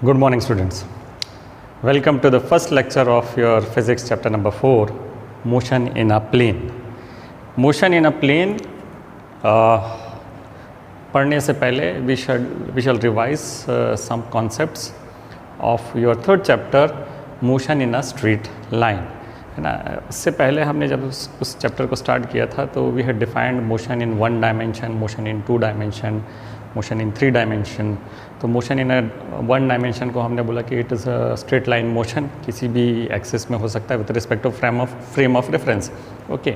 Good morning, students. Welcome to the first lecture of your physics chapter number 4, motion in a plane. Motion in a plane पढ़ने से पहले we shall revise some concepts of your third chapter, motion in a straight line. है ना. इससे पहले हमने जब उस चैप्टर को स्टार्ट किया था तो we had defined motion in 1 dimension, motion in 2 dimension, motion in 3 dimension. तो मोशन इन 1 डायमेंशन को हमने बोला कि it is a straight line motion, किसी भी एक्सिस में हो सकता है with respect to frame of reference. Okay,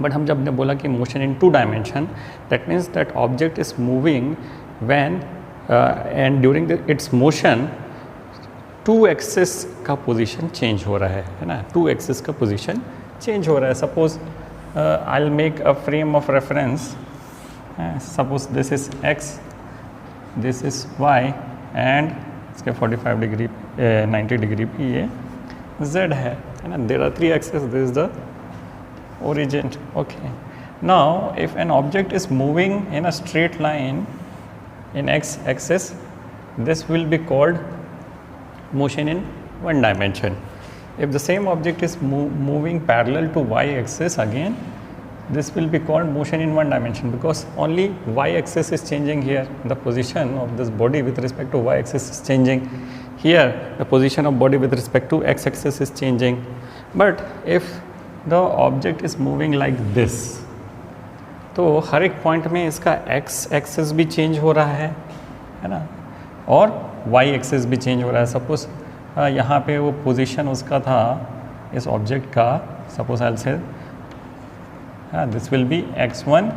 but हम जब ने बोला कि motion in 2 dimension, that means that object is moving when and during its motion 2 axis का पोजीशन चेंज हो रहा है ना. 2 एक्सिस का पोजीशन चेंज हो रहा है. Suppose I will make a frame of reference. Suppose this is x, this is y, and इसके 45 डिग्री 90 डिग्री पे ये z है ना. There are 3 axes. This is the origin. Okay. Now, if an object is moving in a straight line in x axis, this will be called motion in 1 dimension. If the same object is moving parallel to y axis again, this will be called motion in 1 dimension because only y axis is changing here. The position of this body with respect to y axis is changing. Here the position of body with respect to x axis is changing. But if the object is moving like this, तो हर एक point में इसका x axis भी change हो रहा है ना, और y एक्सिस भी चेंज हो रहा है. सपोज यहाँ पे वो पोजीशन उसका था इस ऑब्जेक्ट का, suppose I will say this will be x1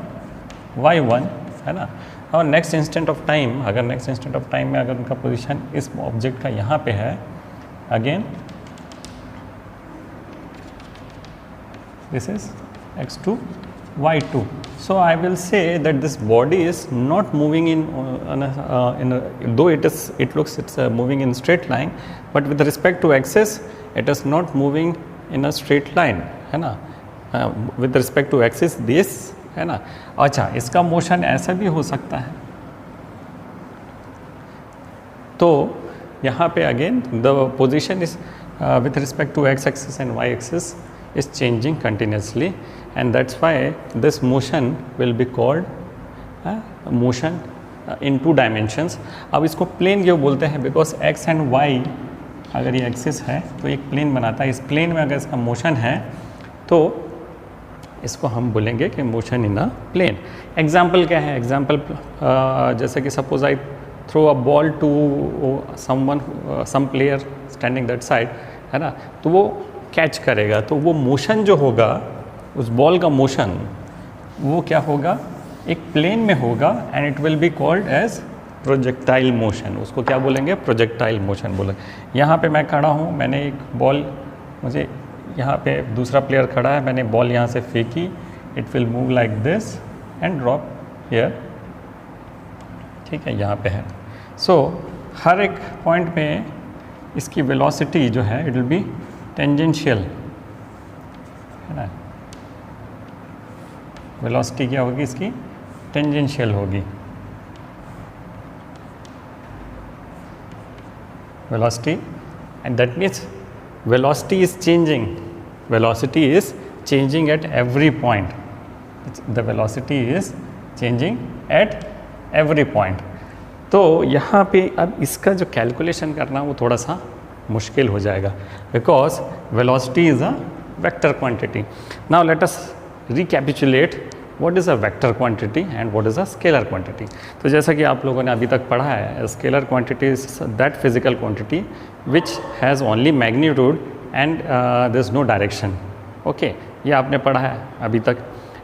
y1 है ना. और नेक्स्ट इंस्टेंट ऑफ टाइम, अगर नेक्स्ट इंस्टेंट ऑफ टाइम में अगर उनका पोजीशन इस ऑब्जेक्ट का यहाँ पे है, again this is x2 y2. So I will say that this body is not moving in दो it looks it's moving in straight line, but with respect to axis it is not moving in a straight line है ना. With respect to axis this है ना. अच्छा, इसका motion ऐसा भी हो सकता है. तो यहाँ पे again the position is with respect to X axis and Y axis is changing continuously, and that's why this motion will be called motion in 2 dimensions. अब इसको प्लेन क्यों बोलते हैं? बिकॉज एक्स एंड वाई अगर ये axis है तो एक प्लेन बनाता है. इस प्लेन में अगर इसका मोशन है तो इसको हम बोलेंगे कि motion in a plane. Example क्या है? एग्जाम्पल जैसे कि suppose I throw a ball to some player standing that side है ना, तो वो कैच करेगा. तो वो मोशन जो होगा, उस बॉल का मोशन, वो क्या होगा? एक प्लेन में होगा, and it will be called as projectile motion. उसको क्या बोलेंगे? प्रोजेक्टाइल मोशन बोलेंगे. यहाँ पे मैं खड़ा हूँ, मैंने एक बॉल, मुझे यहाँ पे दूसरा प्लेयर खड़ा है, मैंने बॉल यहाँ से फेंकी, it will move like this and drop here. ठीक है, यहाँ पे है. सो हर एक पॉइंट पे इसकी वेलोसिटी जो है इट विल बी टेंजेंशियल है ना. वेलोसिटी क्या होगी इसकी? टेंजेंशियल होगी. Velocity, and that means velocity is changing. Velocity is changing at every point. The velocity is changing at every point. तो यहाँ पे अब इसका जो कैलकुलेशन करना वो थोड़ा सा मुश्किल हो जाएगा, because velocity is a vector quantity. Now let us recapitulate what is a vector quantity and what is a scalar quantity. तो जैसा कि आप लोगों ने अभी तक पढ़ा है, scalar quantity is that physical quantity which has only magnitude and there is no direction. Okay, ये आपने पढ़ा है अभी तक.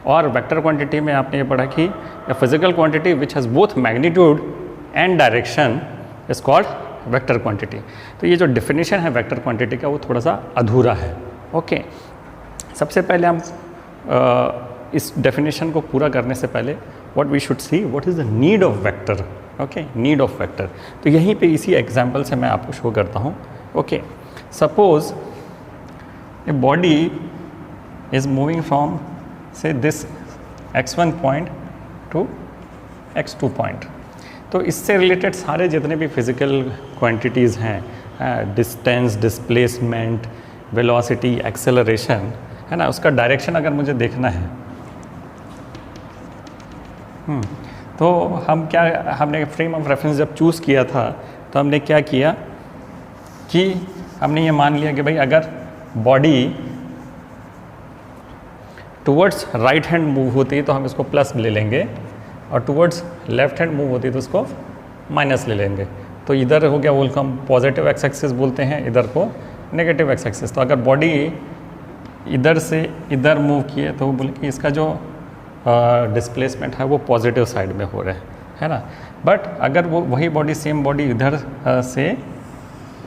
और वेक्टर क्वांटिटी में आपने ये पढ़ा कि a physical quantity which has both magnitude and direction is called vector quantity. तो ये जो definition है वेक्टर क्वांटिटी का वो थोड़ा सा अधूरा है. ओके, सबसे पहले हम इस डेफिनेशन को पूरा करने से पहले what we should see, what is the need of vector. Okay, need of vector. तो यहीं पे इसी एग्जांपल से मैं आपको शो करता हूँ. Okay, suppose a body is moving from से this x1 point to x2 point. तो इससे रिलेटेड सारे जितने भी फिजिकल क्वांटिटीज़ हैं, डिस्टेंस, डिस्प्लेसमेंट, वेलोसिटी, एक्सेलरेशन, है ना, उसका डायरेक्शन अगर मुझे देखना है तो हमने फ्रेम ऑफ रेफरेंस जब चूज़ किया था तो हमने क्या किया कि हमने ये मान लिया कि भाई अगर body towards right hand move होती है तो हम इसको प्लस ले लेंगे, और टुवर्ड्स लेफ्ट हैंड मूव होती है तो उसको माइनस ले लेंगे। तो इधर हो गया वो हम पॉजिटिव एक्स एक्सिस बोलते हैं, इधर को नेगेटिव एक्स एक्सिस। तो अगर बॉडी इधर से इधर मूव किए तो बोले कि इसका जो डिस्प्लेसमेंट है वो पॉजिटिव साइड में हो रहा है ना। बट अगर वो वही बॉडी सेम बॉडी इधर से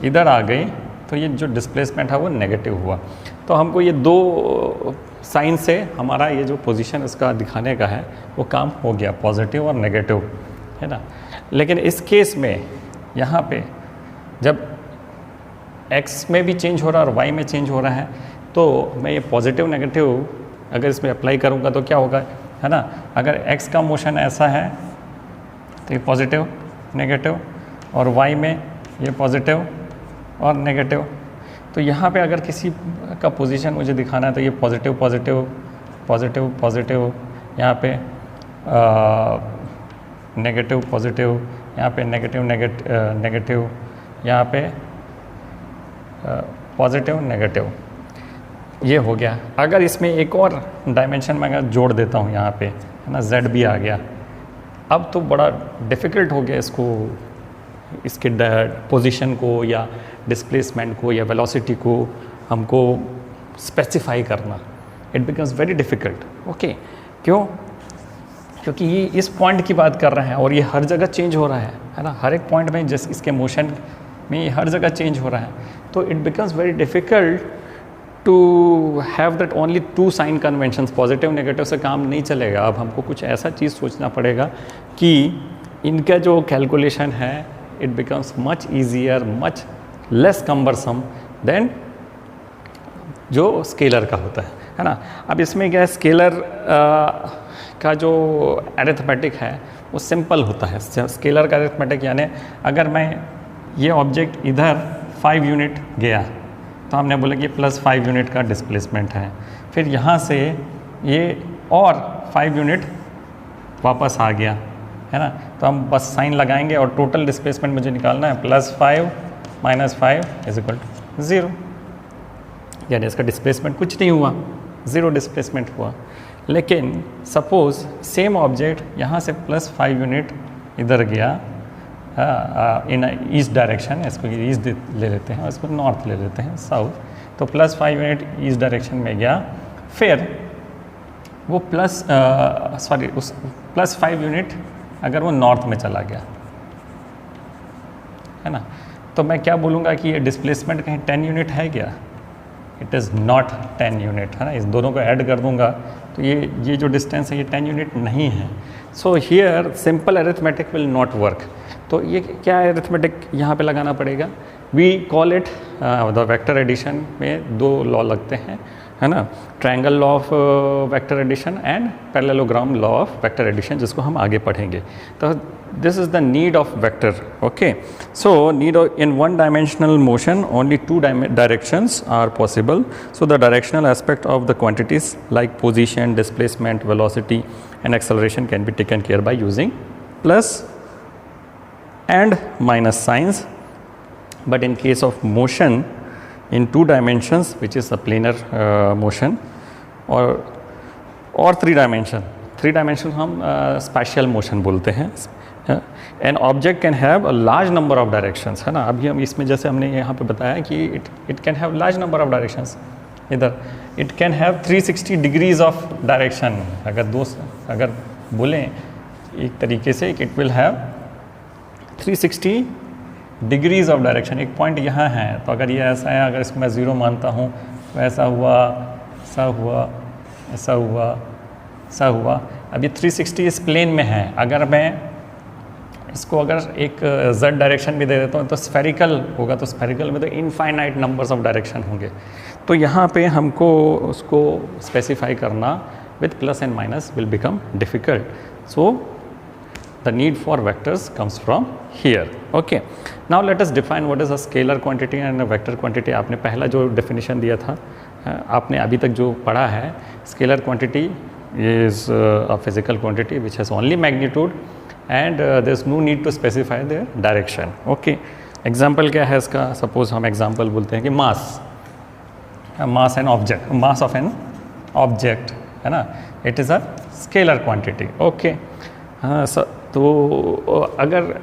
इधर आ गई तो ये जो डिस्प्लेसमेंट है वो नेगेटिव हुआ। तो हमको ये दो साइन से हमारा ये जो पोजीशन इसका दिखाने का है वो काम हो गया, पॉजिटिव और नेगेटिव, है ना। लेकिन इस केस में यहाँ पे जब x में भी चेंज हो रहा है और y में चेंज हो रहा है तो मैं ये पॉजिटिव नेगेटिव अगर इसमें अप्लाई करूँगा तो क्या होगा, है ना। अगर x का मोशन ऐसा है तो ये पॉजिटिव नेगेटिव, और y में ये पॉजिटिव और नेगेटिव। तो यहाँ पे अगर किसी का पोजीशन मुझे दिखाना है तो ये पॉजिटिव पॉजिटिव पॉजिटिव पॉजिटिव, यहाँ पे नेगेटिव पॉजिटिव, यहाँ पे नेगेटिव नेगेटिव, यहाँ पे पॉजिटिव नेगेटिव, ये हो गया। अगर इसमें एक और डायमेंशन मैं अगर जोड़ देता हूँ यहाँ पे, है ना, z भी आ गया, अब तो बड़ा डिफ़िकल्ट हो गया इसको, इसके पोजीशन को या डिस्प्लेसमेंट को या वेलोसिटी को हमको स्पेसिफाई करना। It becomes very difficult. Okay, क्यों? क्योंकि ये इस पॉइंट की बात कर रहे हैं और ये हर जगह चेंज हो रहा है ना, हर एक पॉइंट में जैसे इसके मोशन में ये हर जगह चेंज हो रहा है। तो it becomes very difficult to have that only two sign conventions, positive negative से काम नहीं चलेगा। अब हमको कुछ ऐसा चीज़ सोचना पड़ेगा कि इनका जो कैलकुलेशन है it becomes much easier, much less cumbersome than जो स्केलर का होता है ना। अब इसमें क्या है, स्केलर का जो अरिथमेटिक है वो सिंपल होता है। स्केलर का अरिथमेटिक यानी अगर मैं ये ऑब्जेक्ट इधर 5 यूनिट गया तो हमने बोला कि +5 यूनिट का डिस्प्लेसमेंट है, फिर यहाँ से ये और 5 यूनिट वापस आ गया, है ना। तो हम बस साइन लगाएंगे और टोटल डिस्प्लेसमेंट मुझे निकालना है, +5 - 5 = 0, यानी इसका डिस्प्लेसमेंट कुछ नहीं हुआ, 0 डिस्प्लेसमेंट हुआ। लेकिन सपोज़ सेम ऑब्जेक्ट यहाँ से +5 यूनिट इधर गया इन ईस्ट डायरेक्शन, इसको ईस्ट ले लेते हैं और इसको नॉर्थ ले लेते हैं, साउथ। तो +5 यूनिट ईस्ट डायरेक्शन में गया, फिर वो उस +5 यूनिट अगर वो नॉर्थ में चला गया, है ना, तो मैं क्या बोलूँगा कि ये डिस्प्लेसमेंट कहीं 10 यूनिट है क्या? इट इज़ नॉट 10 यूनिट, है ना। इस दोनों को ऐड कर दूंगा तो ये जो डिस्टेंस है ये 10 यूनिट नहीं है। So here simple arithmetic will not work. तो ये क्या अरिथमेटिक यहाँ पे लगाना पड़ेगा? We call it the vector addition में 2 लॉ लगते हैं, है ना, triangle law of vector addition and parallelogram law of vector addition, जिसको हम आगे पढ़ेंगे। तो this is the need of vector. Okay, so in one dimensional motion only 2 directions are possible. So the directional aspect of the quantities like position, displacement, velocity and acceleration can be taken care by using plus and minus signs. But in case of motion in 2 dimensions, which is a planar motion, or 3 dimension हम spatial motion बोलते हैं। An object can have a large number of directions, है ना। अभी हम इसमें जैसे हमने यहाँ पे बताया कि it can have large number of directions. इधर it can have 360 degrees of direction. अगर बोलें एक तरीके से, it will have 360 degrees of direction. एक पॉइंट यहाँ है तो अगर ये ऐसा है, अगर इसको मैं 0 मानता हूँ तो ऐसा हुआ, ऐसा हुआ, ऐसा हुआ, ऐसा हुआ। अब ये 360 इस प्लेन में है। अगर मैं इसको अगर एक z डायरेक्शन भी दे देता हूँ तो स्फेरिकल होगा, तो स्फेरिकल में तो इनफाइनाइट नंबर्स ऑफ डायरेक्शन होंगे। तो यहाँ पे हमको उसको स्पेसिफाई करना with plus and minus will become difficult. So the need for vectors comes from here. Okay, now let us define what is a scalar quantity and a vector quantity. आपने पहला जो definition दिया था, आपने अभी तक जो पढ़ा है, scalar quantity is a physical quantity which has only magnitude and there is no need to specify their direction. Okay, example क्या है इसका? Suppose हम example बोलते हैं कि mass of an object है ना, it is a scalar quantity. Okay, तो अगर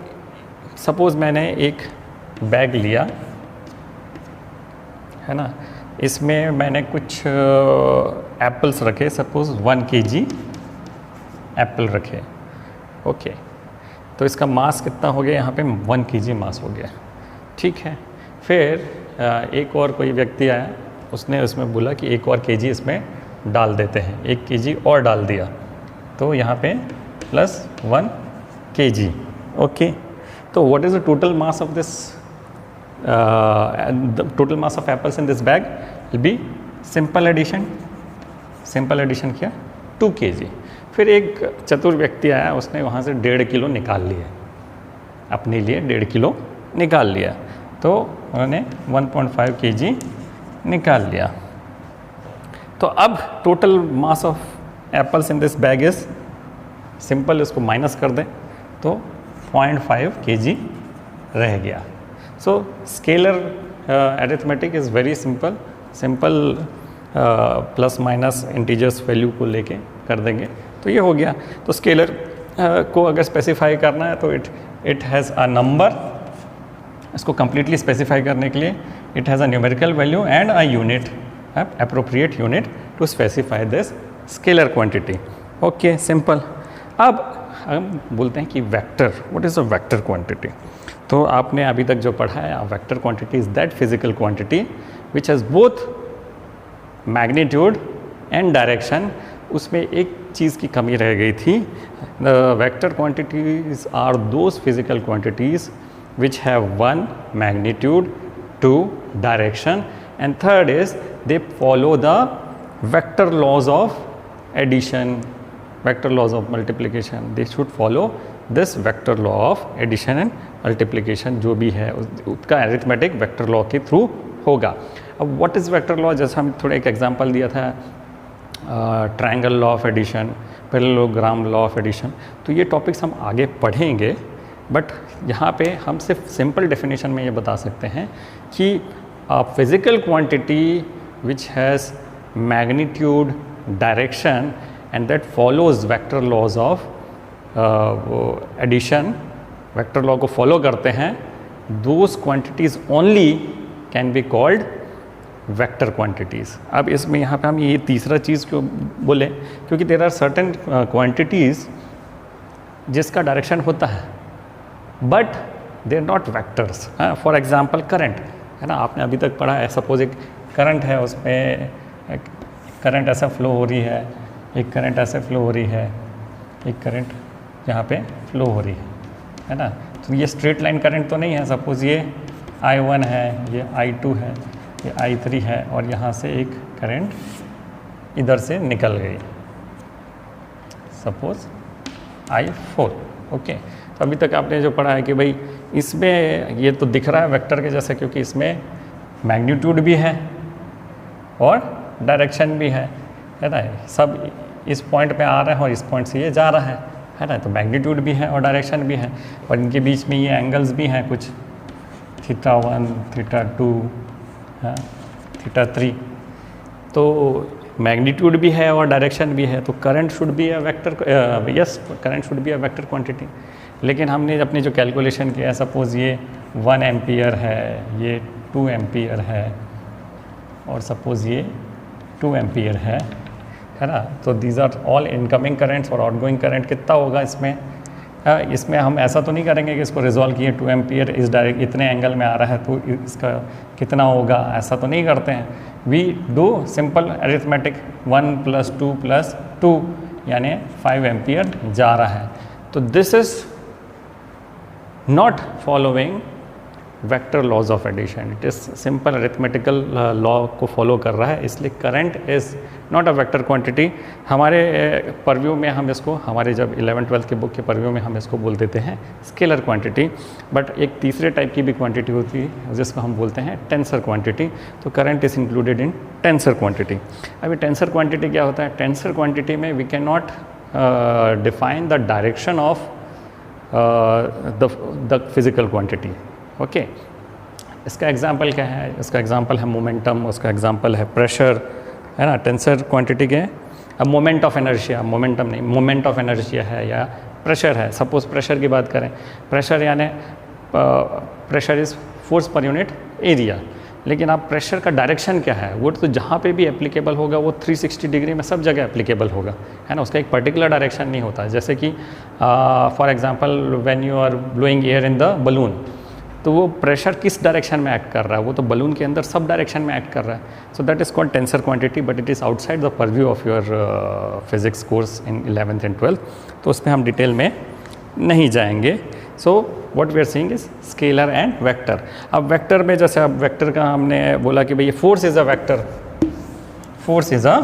सपोज़ मैंने एक बैग लिया है ना, इसमें मैंने कुछ एप्पल्स रखे, सपोज़ 1 kg एप्पल रखे. ओके, तो इसका मास कितना हो गया? यहाँ पे 1 kg मास हो गया. ठीक है, फिर एक और कोई व्यक्ति आया, उसने उसमें बोला कि एक और kg इसमें डाल देते हैं, 1 kg और डाल दिया, तो यहाँ पे प्लस 1 kg. ओके, तो what is the total mass of this, the total mass of apples in this bag will be simple addition किया 2 kg. फिर एक चतुर व्यक्ति आया, उसने वहाँ से 1.5 किलो निकाल लिया, अपने लिए 1.5 किलो निकाल लिया, तो उन्होंने 1.5 kg निकाल लिया. तो अब total mass of apples in this bag is simple, इसको माइनस कर दें तो 0.5 kg रह गया. So scalar arithmetic is very simple, plus minus integers value को लेके कर देंगे तो ये हो गया. तो स्केलर को अगर स्पेसिफाई करना है तो इट हैज़ अ नंबर, इसको कम्प्लीटली स्पेसिफाई करने के लिए it has a numerical value and a unit, appropriate unit to specify this scalar quantity. Okay, simple. अब हम बोलते हैं कि vector, what is a vector quantity? तो आपने अभी तक जो पढ़ा है, vector quantity is that physical quantity which has both magnitude and direction. उसमें एक चीज़ की कमी रह गई थी. The vector quantities are those physical quantities which have 1 magnitude, 2 direction, and third is they follow the vector laws of addition, vector laws of multiplication. They should follow this vector law of addition and multiplication. जो भी है उसका arithmetic vector law के through होगा. अब what is vector law? जैसा हम थोड़ा एक एग्जांपल दिया था, triangle law of addition, parallelogram law of addition. तो ये टॉपिक्स हम आगे पढ़ेंगे, बट यहाँ पे हम सिर्फ सिंपल डेफिनेशन में ये बता सकते हैं कि a physical quantity which has magnitude, direction and that follows vector laws of addition, vector law को follow करते हैं, those quantities only can be called vector quantities. अब इसमें यहाँ पे हम ये तीसरा चीज़ क्यों बोले, क्योंकि there are certain quantities जिसका direction होता है but they are not vectors. For example current है ना, आपने अभी तक पढ़ा है, सपोज एक करंट है, उसमें करंट ऐसा फ्लो हो रही है, एक करंट ऐसे फ्लो हो रही है, एक करंट यहाँ पे फ्लो हो रही है ना. तो ये स्ट्रेट लाइन करंट तो नहीं है. सपोज़ ये I1 है, ये I2 है, ये I3 है, और यहाँ से एक करंट इधर से निकल गई, सपोज़ I4. ओके, तो अभी तक आपने जो पढ़ा है कि भाई इसमें ये तो दिख रहा है वेक्टर के जैसे, क्योंकि इसमें मैग्नीट्यूड भी है और डायरेक्शन भी है ना. सब इस पॉइंट पे आ रहा है और इस पॉइंट से ये जा रहा है ना. तो मैग्नीट्यूड भी है और डायरेक्शन भी है, और इनके बीच में ये एंगल्स भी हैं कुछ, θ1, θ2, θ3. तो मैग्नीट्यूड भी है और डायरेक्शन भी है, तो current should be a vector, yes current should be a vector quantity. लेकिन हमने अपनी जो कैलकुलेशन किया, सपोज़ ये 1 एम्पियर है, ये 2 एम्पियर है, और सपोज़ ये 2 एम्पियर है ना. तो these are all incoming currents, और आउटगोइंग करंट कितना होगा इसमें? इसमें हम ऐसा तो नहीं करेंगे कि इसको रिजॉल्व किए 2 एम्पियर इस डायरेक्ट इतने एंगल में आ रहा है तो इसका कितना होगा, ऐसा तो नहीं करते हैं. वी डू सिंपल अरिथमेटिक, 1 + 2 + 2 यानी 5 एम्पियर जा रहा है. तो this is not following vector laws of addition, it is simple arithmetical law को फॉलो कर रहा है, इसलिए current is not a vector quantity. हमारे परव्यू में हम इसको, हमारे जब 11th-12th के बुक के परव्यू में हम इसको बोल देते हैं स्केलर क्वांटिटी, बट एक तीसरे टाइप की भी क्वांटिटी होती है जिसको हम बोलते हैं टेंसर क्वांटिटी। तो current is included in tensor quantity. अभी टेंसर क्वांटिटी क्या होता है? टेंसर क्वांटिटी में we can not define the direction of the physical quantity. Okay, इसका एग्जांपल क्या है? इसका एग्जांपल है मोमेंटम, उसका एग्जांपल है प्रेशर, है ना। टेंसर क्वांटिटी के अब मोमेंट ऑफ एनर्जिया, मोमेंटम नहीं, मोमेंट ऑफ एनर्जिया है या प्रेशर है। सपोज प्रेशर की बात करें, प्रेशर यानी pressure is force per unit area, लेकिन आप प्रेशर का डायरेक्शन क्या है, वो तो जहाँ पे भी एप्लीकेबल होगा वो 360 डिग्री में सब जगह एप्लीकेबल होगा, है ना। उसका एक पर्टिकुलर डायरेक्शन नहीं होता। जैसे कि for example when you are blowing air in the balloon, तो वो प्रेशर किस डायरेक्शन में एक्ट कर रहा है? वो तो बलून के अंदर सब डायरेक्शन में एक्ट कर रहा है। So that is called tensor quantity, but it is outside the purview of your physics course in 11th and 12th, तो उसमें हम डिटेल में नहीं जाएंगे। So what we are seeing is scalar and vector. अब वेक्टर में जैसे अब वेक्टर का हमने बोला कि भाई force is a vector, force is a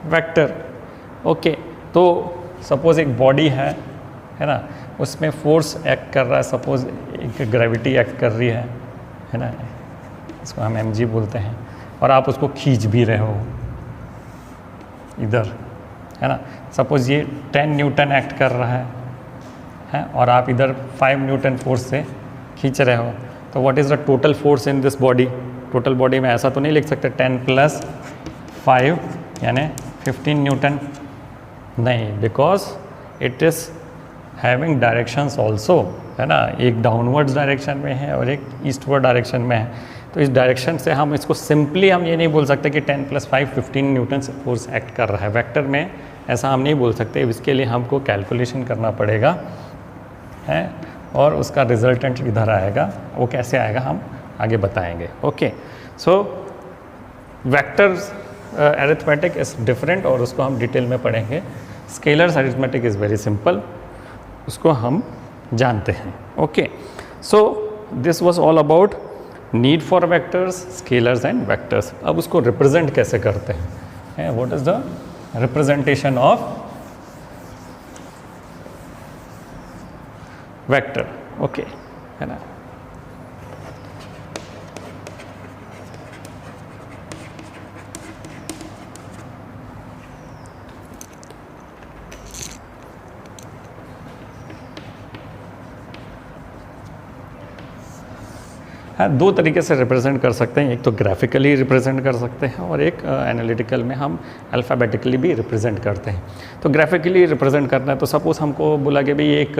vector. Okay, तो सपोज एक बॉडी है ना, उसमें फोर्स एक्ट कर रहा है, सपोज एक ग्रेविटी एक्ट कर रही है ना, इसको हम mg बोलते हैं, और आप उसको खींच भी रहे हो इधर, है ना। सपोज ये 10 न्यूटन एक्ट कर रहा है और आप इधर 5 न्यूटन फोर्स से खींच रहे हो, तो what is the total force in this body? Total body में ऐसा तो नहीं लिख सकते 10 + 5 यानी 15 न्यूटन, नहीं, because it is having directions also, है ना। एक डाउनवर्ड्स डायरेक्शन में है और एक ईस्टवर्ड डायरेक्शन में है। तो इस डायरेक्शन से हम इसको सिंपली हम ये नहीं बोल सकते कि 10 + 5 15 न्यूटन से फोर्स एक्ट कर रहा है। वेक्टर में ऐसा हम नहीं बोल सकते, इसके लिए हमको कैलकुलेशन करना पड़ेगा, है, और उसका रिजल्टेंट इधर आएगा। वो कैसे आएगा हम आगे बताएंगे। Okay, so vector arithmetic is different और उसको हम डिटेल में पढ़ेंगे। Scalars arithmetic is very simple, उसको हम जानते हैं। Okay, so this was all about need for vectors, scalars and vectors. अब उसको रिप्रेजेंट कैसे करते हैं? What is the representation of vector? Okay, है ना। हाँ, दो तरीके से रिप्रेजेंट कर सकते हैं, एक तो ग्राफिकली रिप्रेजेंट कर सकते हैं और एक एनालिटिकल में हम अल्फ़ाबेटिकली भी रिप्रेजेंट करते हैं। तो ग्राफिकली रिप्रेजेंट करना है तो सपोज़ हमको बोला कि भाई एक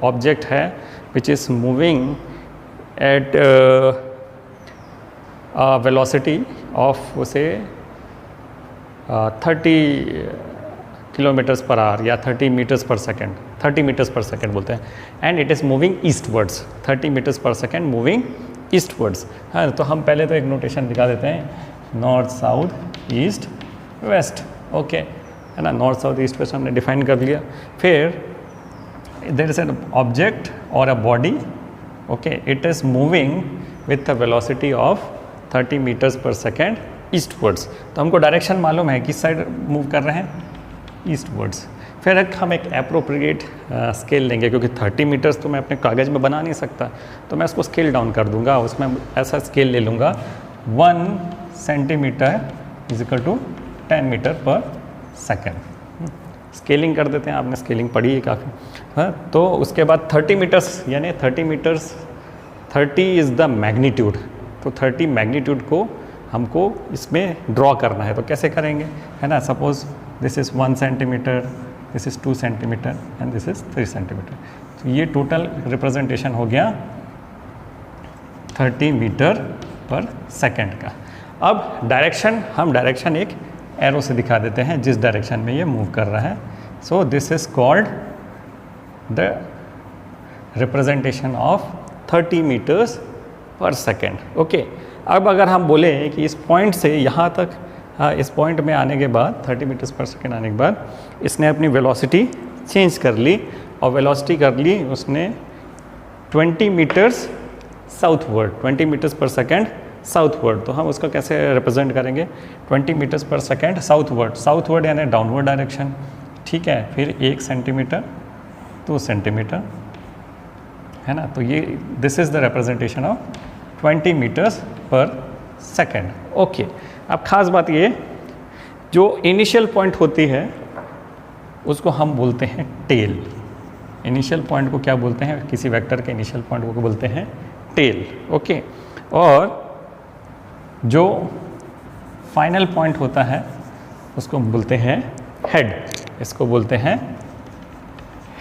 ऑब्जेक्ट है which is moving at velocity of उसे 30 किलोमीटर्स पर आवर या 30 metres per second, 30 metres per second बोलते हैं, and it is moving eastwards, 30 metres per second moving eastwards. हाँ, तो हम पहले तो एक नोटेशन दिखा देते हैं, north south east west. Okay, है ना, नॉर्थ साउथ ईस्ट वेस्ट हमने डिफाइन कर लिया। फिर देयर इज एन ऑब्जेक्ट और a body, okay, it is moving with a velocity of 30 metres per second eastwards. तो हमको डायरेक्शन मालूम है, किस साइड मूव कर रहे हैं, ईस्टवर्ड्स। फिर हम एक एप्रोप्रिएट स्केल लेंगे, क्योंकि 30 मीटर्स तो मैं अपने कागज़ में बना नहीं सकता, तो मैं उसको स्केल डाउन कर दूंगा। उसमें ऐसा स्केल ले लूँगा 1 सेंटीमीटर = 10 मीटर पर सेकेंड। स्केलिंग कर देते हैं, आपने स्केलिंग पढ़ी है काफ़ी। हाँ, तो उसके बाद 30 मीटर्स यानी 30 मीटर्स, 30 इज़ द मैग्नीट्यूड। तो 30 मैग्नीट्यूड को हमको इसमें ड्रॉ करना है, तो कैसे करेंगे, है ना। Suppose this is 1 centimetre, this is 2 centimetre and this is 3 centimetre. तो ये टोटल रिप्रेजेंटेशन हो गया 30 मीटर पर सेकेंड का। अब डायरेक्शन, हम डायरेक्शन एक एरो से दिखा देते हैं जिस डायरेक्शन में ये मूव कर रहा है। So this is called the representation of 30 metres per second. Okay, अब अगर हम बोले कि इस पॉइंट से यहाँ तक, इस पॉइंट में आने के बाद 30 मीटर्स पर सेकेंड आने के बाद इसने अपनी वेलोसिटी चेंज कर ली और वेलोसिटी कर ली उसने 20 metres southward, 20 metres per second southward. तो हम उसको कैसे रिप्रेजेंट करेंगे, 20 metres per second southward, southward यानी डाउनवर्ड डायरेक्शन, ठीक है। फिर 1 सेंटीमीटर 2 सेंटीमीटर, है ना। तो ये this is the representation of 20 metres per second. Okay, अब खास बात ये, जो इनिशियल पॉइंट होती है उसको हम बोलते हैं टेल। इनिशियल पॉइंट को क्या बोलते हैं, किसी वेक्टर के इनिशियल पॉइंट को बोलते हैं टेल। ओके, और जो फाइनल पॉइंट होता है उसको बोलते हैं हेड, इसको बोलते हैं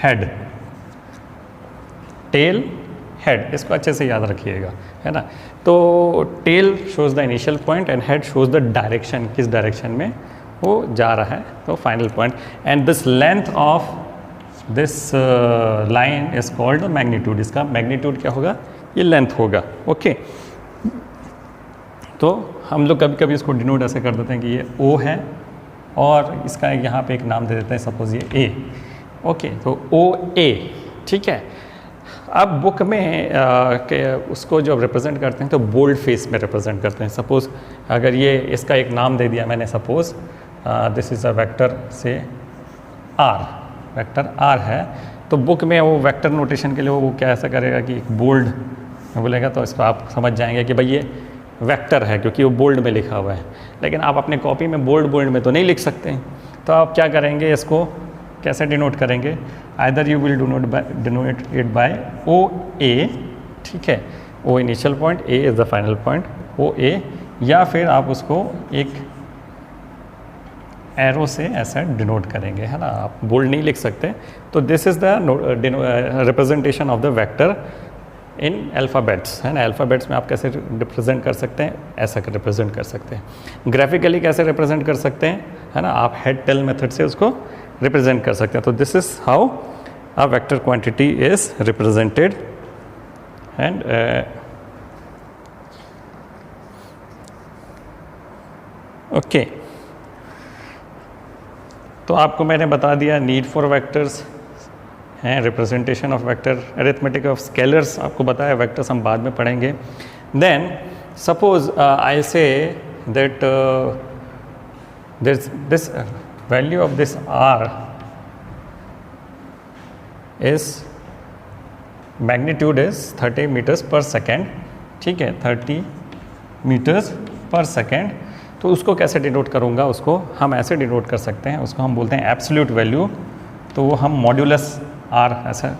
हेड, टेल हेड, इसको अच्छे से याद रखिएगा, है ना। तो tail shows the initial point and head shows the direction, किस डायरेक्शन में वो जा रहा है, तो final point. And this length of this line is called magnitude, इसका मैग्नीट्यूड क्या होगा, ये लेंथ होगा। ओके, तो हम लोग कभी कभी इसको डिनोट ऐसे कर देते हैं कि ये O है और इसका यहाँ पे एक नाम दे देते हैं, सपोज ये A। ओके, तो OA, ठीक है। अब बुक में उसको जब रिप्रेजेंट करते हैं तो बोल्ड फेस में रिप्रेजेंट करते हैं। सपोज़ अगर ये इसका एक नाम दे दिया मैंने, suppose this is a vector से R, वेक्टर R है, तो बुक में वो वेक्टर नोटेशन के लिए वो क्या ऐसा करेगा कि बोल्ड में बोलेगा, तो इसको आप समझ जाएंगे कि भाई ये वेक्टर है क्योंकि वो बोल्ड में लिखा हुआ है। लेकिन आप अपने कॉपी में बोल्ड में तो नहीं लिख सकते, तो आप क्या करेंगे, इसको कैसे डिनोट करेंगे, either you will denote it by OA, ठीक है, O initial point, A is the final point, OA, या फिर आप उसको एक एरो से ऐसा डिनोट करेंगे, है ना। आप बोल्ड नहीं लिख सकते, तो this is the representation of the vector in alphabets, है ना। अल्फ़ाबेट्स में आप कैसे रिप्रेजेंट कर सकते हैं, ऐसा रिप्रेजेंट कर सकते हैं। ग्राफिकली कैसे रिप्रेजेंट कर सकते हैं, है ना, आप हेड टेल मेथड से उसको रिप्रेजेंट कर सकते हैं। तो this is how a vector quantity is represented. And okay, तो आपको मैंने बता दिया नीड फॉर वेक्टर्स हैं, representation of vector, arithmetic of scalars आपको बताया, वेक्टर्स हम बाद में पढ़ेंगे। Then suppose I say that this value of this R is magnitude is 30 metres per second, ठीक है, 30 मीटर्स पर सेकेंड। तो उसको कैसे डिनोट करूँगा, उसको हम ऐसे डिनोट कर सकते हैं, उसको हम बोलते हैं एब्सोल्यूट वैल्यू। तो वो हम मॉड्यूलस R ऐसा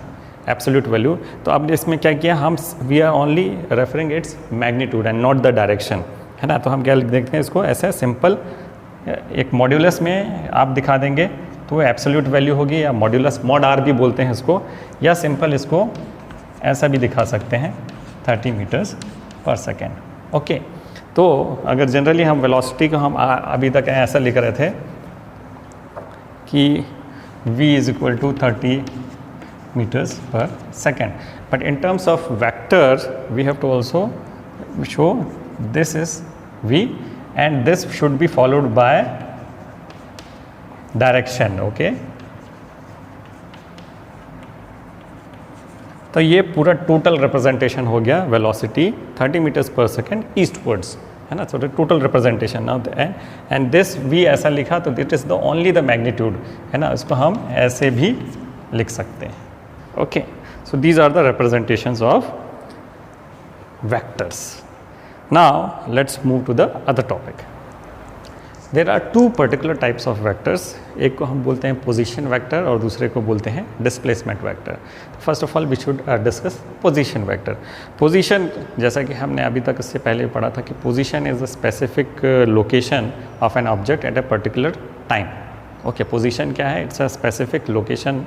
एब्सोल्यूट वैल्यू। तो अब इसमें क्या किया, हम we are only referring its magnitude and not the direction, है ना। तो हम क्या देखते हैं, इसको ऐसे सिंपल एक मॉड्यूलस में आप दिखा देंगे तो वो एब्सोल्यूट वैल्यू होगी, या मॉड्यूलस मॉड R भी बोलते हैं इसको, या सिंपल इसको ऐसा भी दिखा सकते हैं 30 मीटर्स पर सेकेंड। ओके, तो अगर जनरली हम वेलोसिटी को हम अभी तक ऐसा लिख रहे थे कि v is equal to 30 meters per second, but in terms of vectors we have to also show this is v and this should be followed by direction. okay, तो ये पूरा टोटल रिप्रेजेंटेशन हो गया velocity 30 metres per second eastwards, है ना। So the total representation now and this v ऐसा लिखा तो that is the only the magnitude, है ना। इसको हम ऐसे भी लिख सकते हैं। Okay, so these are the representations of vectors. Now let's move to the other topic. There are two particular types of vectors. एक को हम बोलते हैं position vector और दूसरे को बोलते हैं displacement vector. First of all we should discuss position vector. Position, जैसा कि हमने अभी तक इससे पहले पढ़ा था कि position is a specific location of an object at a particular time. Okay, position क्या है, it's a specific location.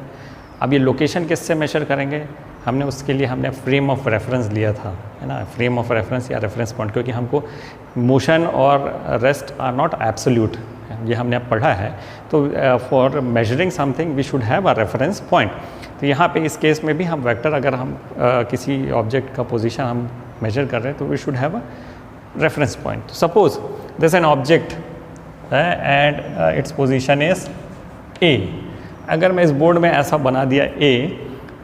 अब ये लोकेशन किससे मेजर करेंगे, हमने उसके लिए हमने फ्रेम ऑफ रेफरेंस लिया था, है ना, फ्रेम ऑफ रेफरेंस या रेफरेंस पॉइंट, क्योंकि हमको मोशन और रेस्ट आर नॉट एब्सोल्यूट, ये हमने अब पढ़ा है। तो for measuring something we should have a reference point. तो यहाँ पे इस केस में भी हम वेक्टर, अगर हम किसी ऑब्जेक्ट का पोजीशन हम मेजर कर रहे हैं तो we should have a reference point. Suppose this an object and its position is A। अगर मैं इस बोर्ड में ऐसा बना दिया A,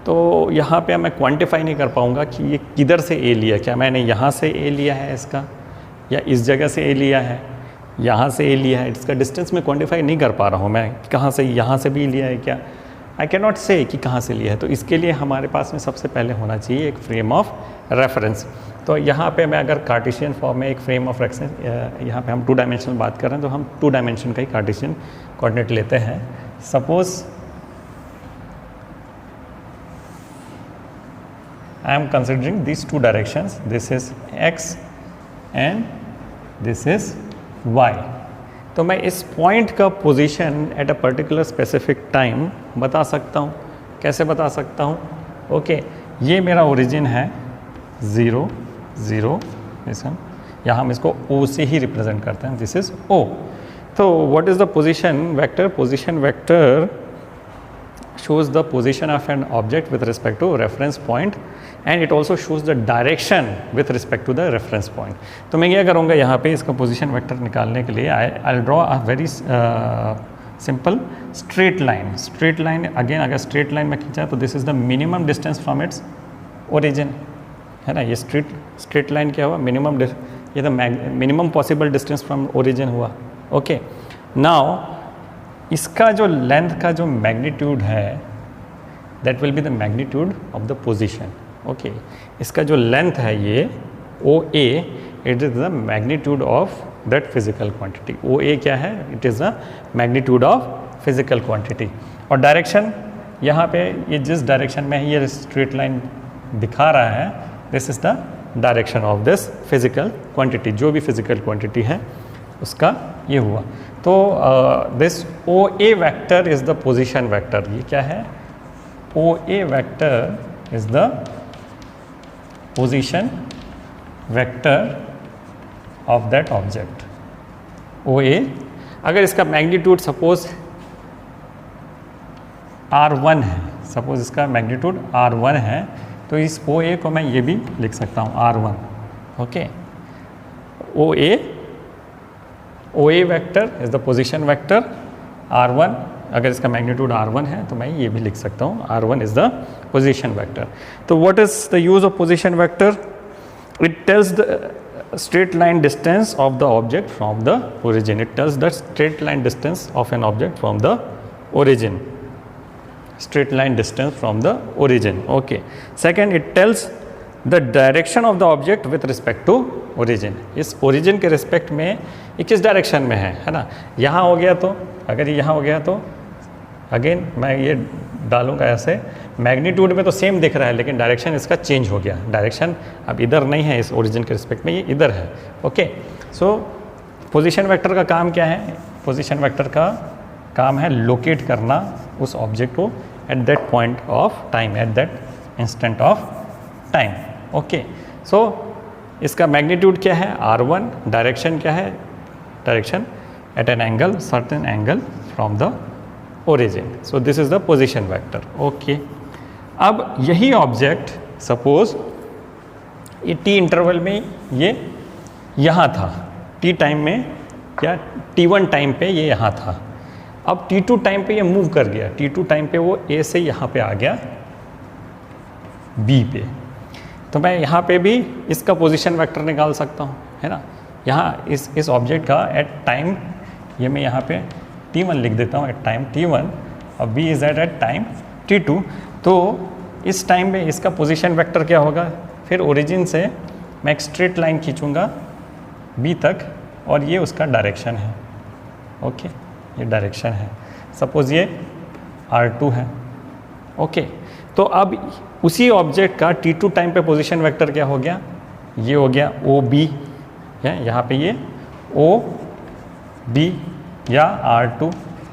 तो यहाँ पे मैं क्वांटिफाई नहीं कर पाऊँगा कि ये किधर से ए लिया, क्या मैंने यहाँ से ए लिया है इसका, या इस जगह से ए लिया है, यहाँ से ए लिया है। इसका डिस्टेंस में क्वांटिफाई नहीं कर पा रहा हूँ मैं, कहाँ से, यहाँ से भी लिया है क्या, आई कैन नॉट से कि कहाँ से लिया है। तो इसके लिए हमारे पास में सबसे पहले होना चाहिए एक फ्रेम ऑफ रेफरेंस। तो यहाँ पे मैं अगर कार्टेशियन फॉर्म में एक फ्रेम ऑफ रेफरेंस, यहाँ पे हम 2 डायमेंशनल बात कर रहे हैं, तो हम 2 डायमेंशन का ही कार्टेशियन कोऑर्डिनेट लेते हैं। Suppose I am considering these 2 directions, this is x and this is y। तो मैं इस पॉइंट का position at a particular specific time बता सकता हूँ। कैसे बता सकता हूँ? ओके, ये मेरा ओरिजिन है 0 0, यहाँ हम इसको O से ही रिप्रेजेंट करते हैं, दिस इज O। तो what is the position vector? Position vector shows the position of an object with respect to reference point and it also shows the direction with respect to the reference point। तो मैं क्या करूँगा यहाँ पे इसका position vector निकालने के लिए I'll draw a very simple straight line। Straight line again, अगर स्ट्रेट लाइन में खींचा तो this is the minimum distance from its origin, है ना। ये स्ट्रेट लाइन क्या हुआ? मिनिमम, ये the minimum possible distance from origin हुआ। ओके, नाउ इसका जो लेंथ का जो मैग्नीट्यूड है that will be the magnitude of the position. Okay, इसका जो लेंथ है ये OA, it is the magnitude of that physical quantity. OA क्या है? It is the magnitude of physical quantity. और डायरेक्शन यहाँ पे ये जिस डायरेक्शन में ये स्ट्रेट लाइन दिखा रहा है, this is the direction of this physical quantity. जो भी फिजिकल क्वांटिटी है उसका ये हुआ। तो this OA vector is the position vector. ये क्या है? OA vector is the position vector of that object. OA, अगर इसका मैग्नीट्यूड सपोज R1 है, सपोज इसका मैग्नीट्यूड R1 है, तो इस OA को मैं ये भी लिख सकता हूँ R1। Okay, OA vector is the position vector R1। अगर इसका मैग्नीट्यूड R1 है तो मैं ये भी लिख सकता हूँ R1 is the position vector. तो what is the use of position vector? It tells the straight line distance of the object from the origin। It tells the straight line distance of an object from the origin। Straight line distance from the origin। Okay, second, it tells the direction of the object with respect to origin। इस origin के respect में ये किस direction में है ना। यहाँ हो गया तो, अगर ये यहाँ हो गया तो अगेन मैं ये डालूंगा ऐसे, मैग्नीट्यूड में तो सेम दिख रहा है लेकिन डायरेक्शन इसका चेंज हो गया। डायरेक्शन अब इधर नहीं है इस ओरिजिन के रिस्पेक्ट में, ये इधर है। ओके, सो पोजीशन वेक्टर का काम क्या है? पोजीशन वेक्टर का काम है लोकेट करना उस ऑब्जेक्ट को at that point of time, at that instant of time. Okay, so इसका मैग्नीट्यूड क्या है? R1। डायरेक्शन क्या है? Direction at an angle, certain angle from the origin. So this is the position vector. Okay, अब यही object suppose ये T interval में ये यहाँ था, T टाइम में या T1 टाइम पे ये यहाँ था। अब T2 टाइम पे ये मूव कर गया, T2 टाइम पे वो A से यहाँ पे आ गया B पे। तो मैं यहाँ पे भी इसका पोजीशन वेक्टर निकाल सकता हूँ, है ना। यहाँ इस ऑब्जेक्ट का एट टाइम, ये मैं यहाँ पे T1 लिख देता हूँ, एट टाइम T1, और B is at time T2। तो इस टाइम में इसका पोजीशन वेक्टर क्या होगा? फिर ओरिजिन से मैं एक स्ट्रेट लाइन खींचूंगा B तक और ये उसका डायरेक्शन है। ओके, ये डायरेक्शन है। सपोज ये R2 है। ओके, तो अब उसी ऑब्जेक्ट का T2 टाइम पे पोजीशन वेक्टर क्या हो गया? ये हो गया OB है, यहाँ पे ये OB या R2,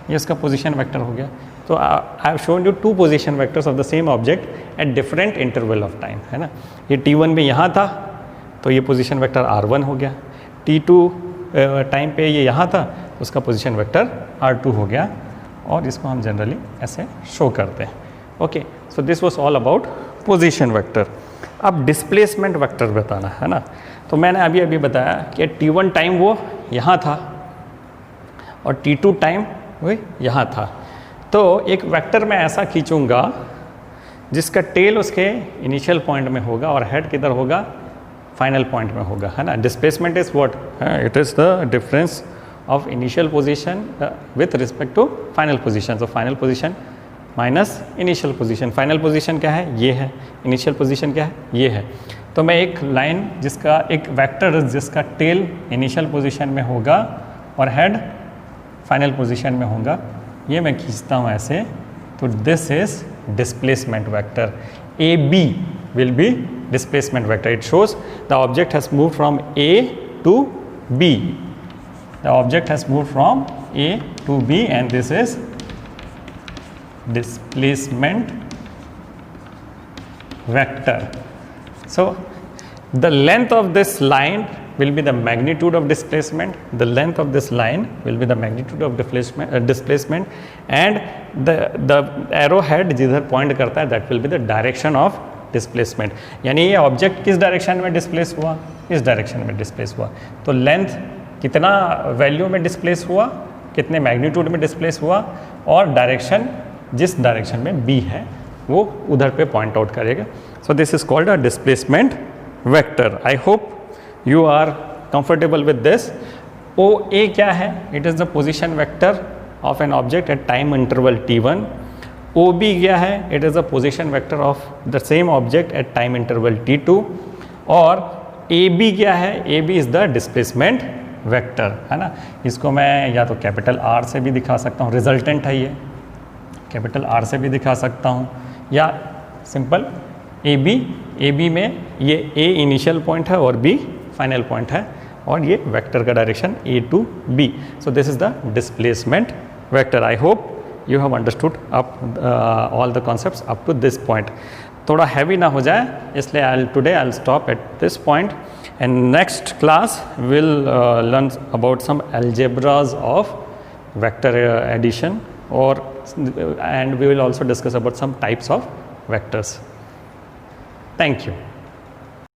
ये इसका पोजीशन वेक्टर हो गया। तो I have shown you 2 position vectors of the same object at different interval of time, है ना। ये T1 में यहाँ था तो ये पोजीशन वेक्टर R1 हो गया। T2 टाइम पे ये यहाँ था, उसका पोजीशन वेक्टर R2 हो गया, और इसको हम जनरली ऐसे शो करते हैं। Okay, so this was all about position vector. अब डिस्प्लेसमेंट वेक्टर बताना है ना। तो मैंने अभी बताया कि T1 टाइम वो यहाँ था और T2 टाइम वो यहाँ था। तो एक वेक्टर मैं ऐसा खींचूंगा जिसका टेल उसके इनिशियल पॉइंट में होगा और हेड किधर होगा, फाइनल पॉइंट में होगा, है ना। Displacement is what, it is the difference of initial position with respect to final position. So final position minus initial position. Final position क्या है, ये है, इनिशियल पोजीशन क्या है, ये है। तो मैं एक लाइन जिसका, एक वेक्टर जिसका टेल इनिशियल पोजीशन में होगा और हेड फाइनल पोजीशन में होगा, ये मैं खींचता हूँ ऐसे, तो this is displacement vector. A B will be displacement vector. It shows the object has moved from A to B. The object has moved from A to B and this is displacement vector. So the length of this line will be the magnitude of displacement. The length of this line will be the magnitude of displacement and the arrowhead जिधर point करता है that will be the direction of displacement. यानी ये object किस direction में displace हुआ, इस direction में डिस्प्लेस हुआ। तो लेंथ कितना वैल्यू में डिस्प्लेस हुआ, कितने मैग्नीट्यूड में डिस्प्लेस हुआ, और डायरेक्शन जिस डायरेक्शन में बी है वो उधर पे पॉइंट आउट करेगा। So this is called a displacement vector. I hope you are comfortable with this. O A क्या है, it is the position vector of an object at time interval t1। O B क्या है, it is a position vector of the same object at time interval t2। और A B क्या है, A B is the displacement vector, है ना। इसको मैं या तो कैपिटल आर से भी दिखा सकता हूँ, रिजल्टेंट है ये, कैपिटल आर से भी दिखा सकता हूँ, या सिंपल ए बी में ये ए इनिशियल पॉइंट है और बी फाइनल पॉइंट है, और ये वेक्टर का direction A to B. So this is the displacement vector. I hope you have understood up all the concepts up to this point. थोड़ा heavy ना हो जाए इसलिए today I'll stop at this point, and next class we'll learn about some algebras of vector addition, and we will also discuss about some types of vectors. Thank you.